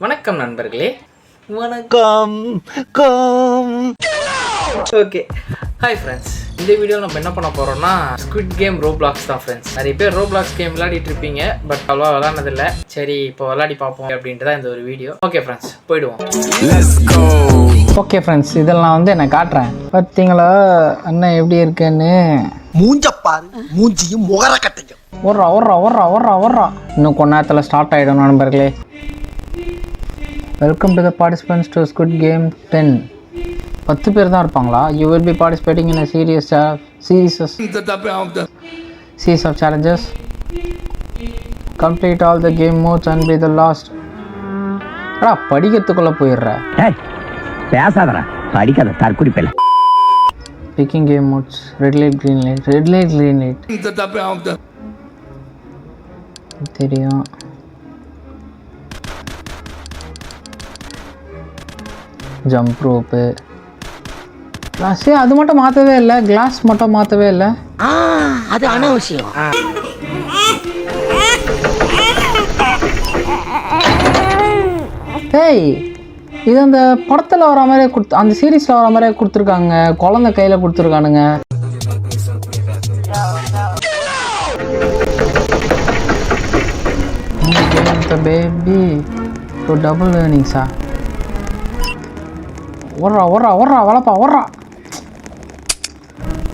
வணக்கம் நண்பர்களே. வணக்கம். Okay, hi friends. இந்த வீடியோவில் நம்ம என்ன பண்ண போகிறோம்னா ஸ்குவிட் கேம் ரோப்ளாக்ஸ் தான் ஃப்ரெண்ட்ஸ். நிறைய பேர் ரோப்ளாக்ஸ் கேம் விளையாடிட்டு இருப்பீங்க, பட் அவ்வளோவா விளையாடுனதில்லை. சரி, இப்போ விளையாடி பார்ப்போம் அப்படின்ட்டு தான் இந்த ஒரு வீடியோ. ஓகே ஃப்ரெண்ட்ஸ், போயிடுவோம். ஓகே ஃப்ரெண்ட்ஸ், இதெல்லாம் நான் காட்டுறேன். பார்த்தீங்களா அண்ணன் எப்படி இருக்குன்னு? மூஞ்சப்பாரு, மூஞ்சியும் முகர கட்டையும். ஓர்றா இன்னும் கொஞ்ச நேரத்தில் ஸ்டார்ட் ஆகிடும் நண்பர்களே. Welcome to the participants to squid game 10. 10 பேர் தான் இருப்பாங்களா? You will be participating in a series of challenges. Complete all the game modes and be the last. படிக்கிறதுக்குள்ளே போயிடுற. பேசாதடா, படிக்காத தற்குறி பேல. Picking game modes. Red light, green light. தெரியும். Jump rope, கிளாஸே அது மட்டும் மாற்றவே இல்லை. கிளாஸ் மட்டும் மாற்றவே இல்லை. அது அனாவசியம். ஏய், இது அந்த படத்தில் வர மாதிரியே அந்த சீரீஸில் வர மாதிரியே கொடுத்துருக்காங்க. குழந்தை கையில் கொடுத்துருக்கானுங்க. பேபி டு டபுள் ஏர்னிங்ஸா? ஓடுறா வளப்பா.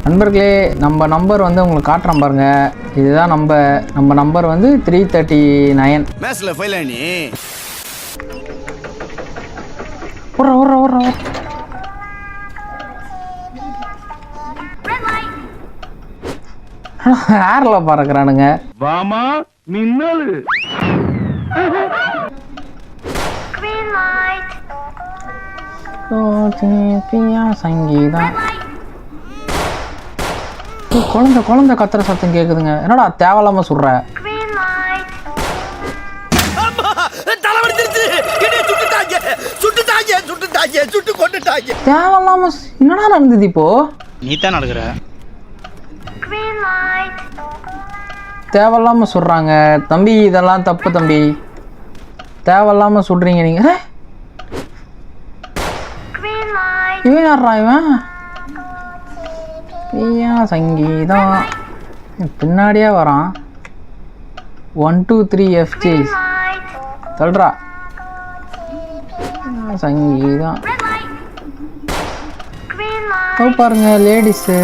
நண்பர்களே, நம்ம நம்பர் உங்களுக்கு காட்டுறோம் பாருங்க. இதுதான் நம்ம நம்பர் 339. மேட்ச்ல ஃபெயில் ஆனி. ஓடுறா. ஏர்ல பறக்குறானுங்க. வாமா மின்னல். சங்கீதம். குழந்தை கத்துற சத்தம் கேக்குதுங்க. என்னடா தேவையில்லாம சொல்ற? தேவையில்லாம என்னடா நடந்தது இப்போ? நீ தான் நடக்குற. தேவையில்லாம சொல்றாங்க தம்பி. இதெல்லாம் தப்பு தம்பி. தேவையில்லாம சொல்றீங்க நீங்க. இவன் யாரா இவன்? சங்கீதம் பின்னாடியே வரான். 1 2 3 FG சொல்றா. சங்கீதம் பாருங்க. லேடிஸு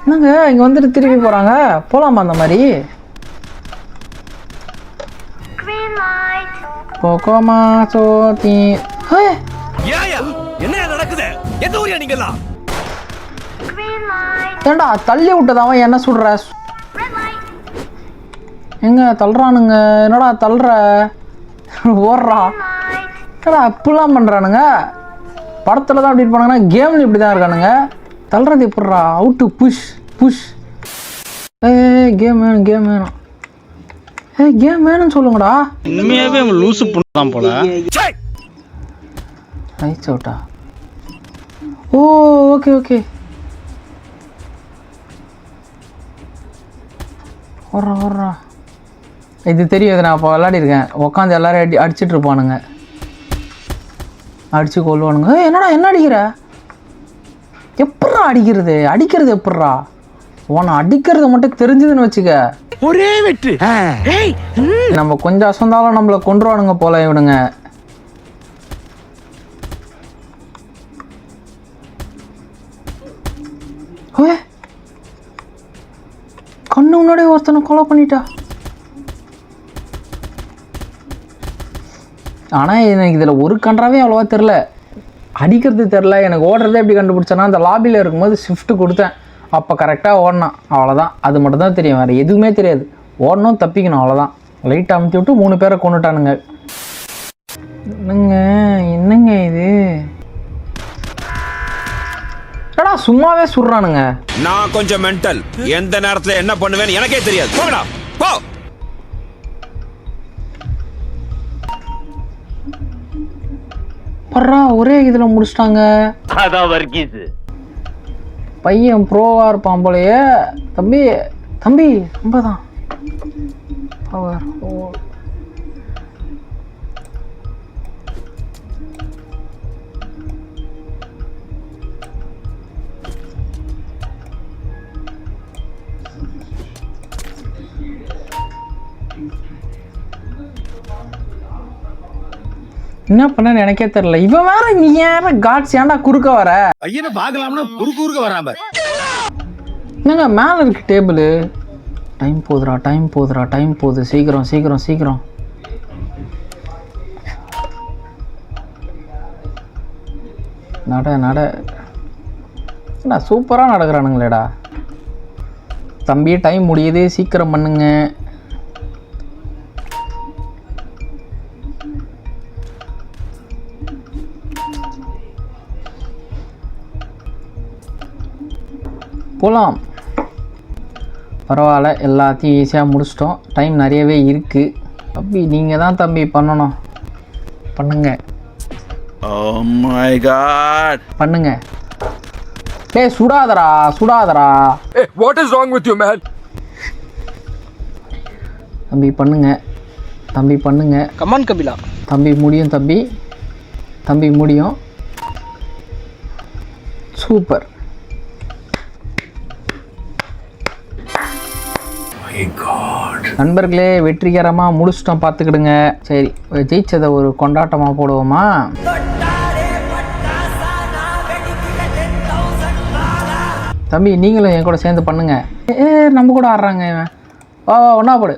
என்னங்க இங்க திருப்பி போறாங்க. போலாமா அந்த மாதிரி? கோகோமா சோதி. என்ன நடக்குது? எந்த ஊரியா நீங்கலாம்? ஏண்டா தள்ளி விட்டதாவன் என்ன சொல்ற? எங்க தள்ளுறானுங்க? என்னடா தள்ளுற? ஓடுறா. என்னடா அப்படிலாம் பண்றானுங்க? படத்துல தான் அப்படி பண்ணாங்கன்னா கேம்ல இப்படி தான் இருக்கானுங்க. தள்ளுறது எப்படிறா? Out push. கேம் வேணும். கேம் வேணும்னு சொல்லுங்கடா. உண்மையாவே லூசு புண்ணு போல. ரைட் அவுட்டா? Oh okay. ஓடுறா. இது தெரியும். நான் அப்போ விளையாடிருக்கேன். உட்காந்து எல்லாரும் அடிச்சுட்டு இருப்பானுங்க. அடிச்சு கொள்வானுங்க. என்னடா என்ன அடிக்கிற? எப்பட்றா அடிக்கிறது எப்பட்றா? உன்னை அடிக்கிறது மட்டும் தெரிஞ்சதுன்னு வச்சுக்க, ஒரே வெட்டு. நம்ம கொஞ்சம் அசந்தாலும் நம்மளை கொன்றுவானுங்க போல இவனுங்க. கண்ணு முன்னாடி ஒருத்தனை கொலை பண்ணிட்டா. ஆனால் எனக்கு இதில் ஒரு கன்றாவே அவ்வளோவா தெரில. அடிக்கிறது தெரில. எனக்கு ஓடுறதே எப்படி கண்டுபிடிச்சேன்னா, அந்த லாபியில் இருக்கும்போது ஷிஃப்ட்டு கொடுத்தேன். அப்போ கரெக்டாக ஓடினான். அவ்வளோதான். அது மட்டும் தான் தெரியும், வேறு எதுவுமே தெரியாது. ஓடணும், தப்பிக்கணும், அவ்வளோதான். லைட் அமுத்தி விட்டு 3 பேரை கொண்டுட்டானுங்க. என்னங்க இது? ஏடா சும்மாவே சுடுறானுங்க. நான் கொஞ்சம் மென்டல். எந்த நேரத்துல என்ன பண்ணுவேன்னு எனக்கே தெரியாது. போங்கடா போ. பர்றா, ஒரே இதில் முடிச்சிட்டாங்க. அதான் வர்க்கீஸ் பையன் ப்ரோவா இருப்பான் போலயே. தம்பி ரொம்ப தான் பவர். என்ன பண்ணன்னு எனக்கே தெரியல. இவன் வேற நீ ஏன் காட்ஸ் ஏன்டா குறுக்க வர? ஐயனை பார்க்கலாம்னா குறுக்க வராம. என்னங்க மேலே இருக்கு டேபிள். டைம் போகுது. சீக்கிரம். நட என்ன சூப்பராக நடக்கிறானுங்களேடா. தம்பி டைம் முடியுது, சீக்கிரம் பண்ணுங்க. போகலாம். பரவாயில்ல, எல்லாத்தையும் ஈஸியாக முடிச்சிட்டோம். டைம் நிறையவே இருக்குது. தம்பி நீங்கள் தான் தம்பி பண்ணணும். பண்ணுங்க. Oh my god. பண்ணுங்க. டேய் சுடாதடா. Hey, what is wrong with you, man? தம்பி பண்ணுங்க. கமான் கபிலா. தம்பி முடியும். சூப்பர். நண்பர்களே, வெற்றிகரமாக முடிச்சிட்டோம். பார்த்துக்கிடுங்க. சரி, ஜெயிச்சதை ஒரு கொண்டாட்டமாக போடுவோமா? தம்பி நீங்களும் என் கூட சேர்ந்து பண்ணுங்க. நம்ம கூட ஆடுறாங்க இவன். வா ஒன்னா போடு.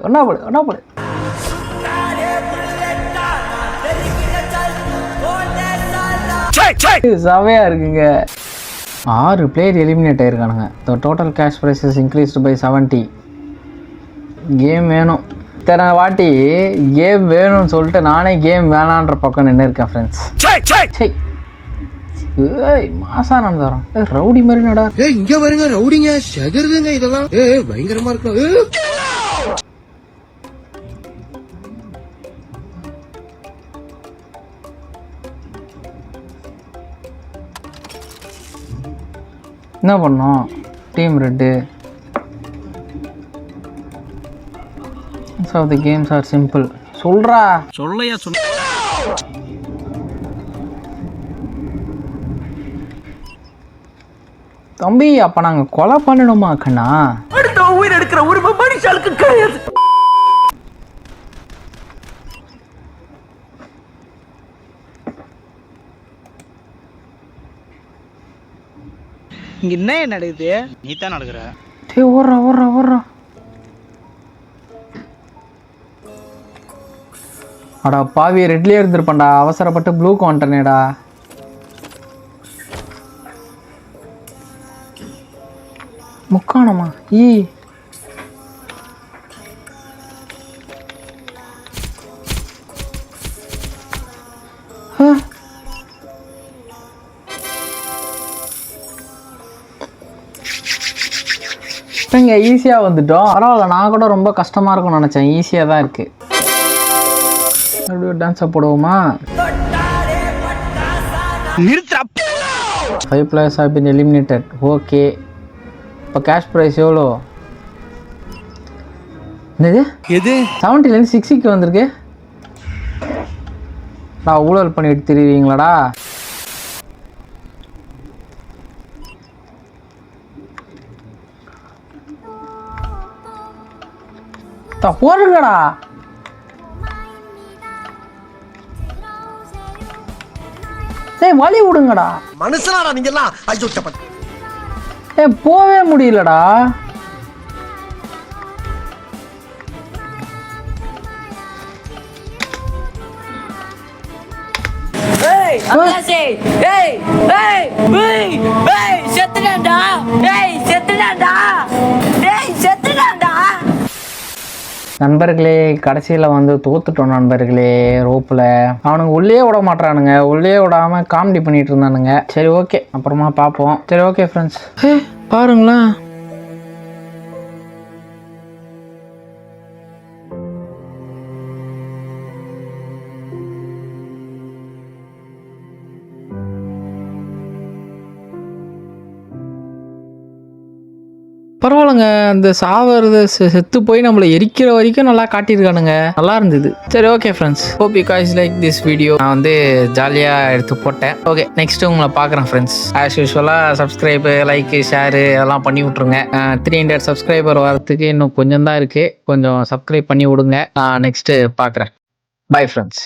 செவையா இருக்குங்க. 6 பிளேயர் எலிமினேட் ஆயிருக்கானுங்க. Total cash prizes increased by 70. Game வேணும். இத்தனை வாட்டி கேம் வேணும்னு சொல்லிட்டு நானே கேம் வேணான்ற பக்கம் நின்று இருக்கேன் ஃப்ரெண்ட்ஸ். மாசா நடந்துறோம். ரவுடி மாதிரி நடா. இங்க பாருங்க ரவுடிங்க செதறுதுங்க இதெல்லாம். பயங்கரமா இருக்கும். என்ன பண்ணோம்? Team red. So the games are simple. சொல்றா. சொல்லையா சொன்ன. தம்பி அப்ப நாங்க கொலை பண்ணணுமா கண்ணா? அடுத்த உயிர் எடுக்கிற உரிமை மனுஷாளுக்கு கிடையாது. இங்க என்ன நடக்குது? நீ தான் நடக்கிற. டேய் ஓடுறா. அடா பாவி, ரெட்லயே இருந்திருப்பேன்டா. அவசரப்பட்டு ப்ளூக்கு வந்துட்டனேடா. முக்காணமா? ஈஸியாக வந்துட்டோம். பரவாயில்ல, நான் கூட ரொம்ப கஷ்டமாக இருக்கும்னு நினச்சேன். ஈஸியாக தான் இருக்குது. டான்ஸை போடுவோமா? 5 players have been eliminated. Okay, இப்போ கேஷ் ப்ரைஸ் எவ்வளோ? என்னது? 70லேருந்து 60க்கு வந்திருக்கு. நான் ஊழல் பண்ணிட்டு திரிவீங்களாடா? போடுங்கடா. வழி விடுங்கடா. மனுஷனாடா நீங்க எல்லாம். ஐயோ போவே முடியலடா. நண்பர்களே, கடைசியில் வந்து தோத்துட்டோம் நண்பர்களே. ரோப்பில் அவனுங்க உள்ளே விட மாட்டானுங்க. உள்ளே விடாம காமெடி பண்ணிட்டு இருந்தானுங்க. சரி ஓகே, அப்புறமா பார்ப்போம். சரி ஓகே ஃப்ரெண்ட்ஸ், பாருங்களேன். பரவாயில்லைங்க, அந்த சாவறது செத்து போய் நம்மளை எரிக்கிற வரைக்கும் நல்லா காட்டியிருக்கானுங்க. நல்லா இருந்தது. சரி okay friends, hope you guys like this video. நான் வந்து ஜாலியாக எடுத்து போட்டேன். ஓகே, நெக்ஸ்ட்டு உங்களை பார்க்குறேன் ஃப்ரெண்ட்ஸ். ஆஸ் யூஸ்வலாக சப்ஸ்கிரைபு, லைக்கு, ஷேரு அதெல்லாம் பண்ணி விட்ருங்க. 300 சப்ஸ்கிரைபர் வரத்துக்கு இன்னும் கொஞ்சம் தான் இருக்குது. கொஞ்சம் சப்ஸ்கிரைப் பண்ணி விடுங்க. நெக்ஸ்ட்டு பார்க்குறேன். Bye friends.